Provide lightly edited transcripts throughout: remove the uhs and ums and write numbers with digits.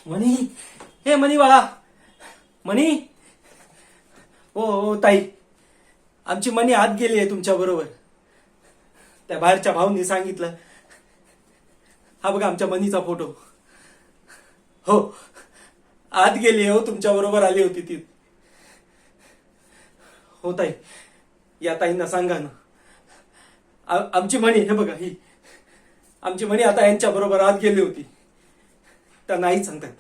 मनी, हे मनी बाळा, मनी. हो हो ताई, आमची मनी आत गेली आहे तुमच्या बरोबर. त्या बाहेरच्या भाऊंनी सांगितलं. हा बघा आमच्या मनीचा फोटो. हो, आत गेली हो, तुमच्या बरोबर आली होती ती. हो ताई, या ताईंना सांगा ना. आमची मणी, हे बघा ही आमची मणी आता यांच्या बरोबर आत गेली होती. त्या नाही सांगतात.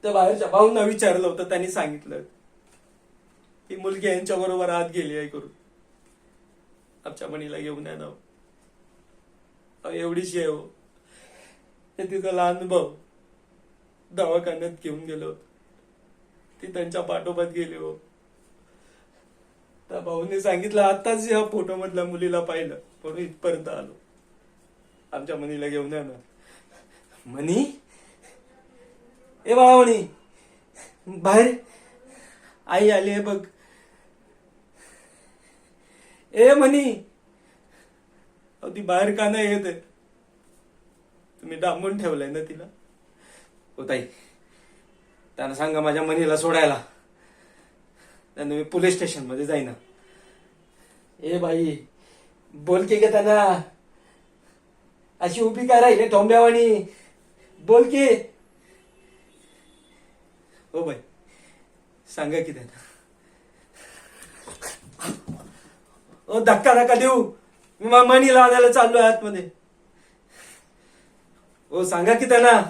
त्या बाहेरच्या भाऊंना विचारलं होतं, त्यांनी सांगितलं ही मुलगी यांच्या बरोबर आत गेली आहे करून. आमच्या मणीला घेऊन या ना. एवढीशी आहे हो. हे तिचा लहान भाऊ दवाखान्यात घेऊन गेलो, ती त्यांच्या पाठोपाठ गेली हो. त्या भाऊने सांगितलं आताच या फोटो मधल्या मुलीला पाहिलं म्हणून इथपर्यंत आलो. आमच्या मनीला घेऊन या ना. मनी, ए बाळा मनी, बाहेर आई आली आहे बघ. ए मनी, ती बाहेर का नाही येत? तुम्ही डांबून ठेवलंय ना तिला. हो ताई, त्यांना सांगा माझ्या मनीला सोडायला. त्यांना मी पोलीस स्टेशन मध्ये जाईना. ए बाई, बोल की ग त्यांना. अशी उभी काय राहिली ठोंब्यावानी? बोल की. हो बाई, सांगा की त्यांना. ओ धक्का नका देऊ, मी मनीला आणायला चाललोय आतमध्ये. हो सांगा की त्यांना.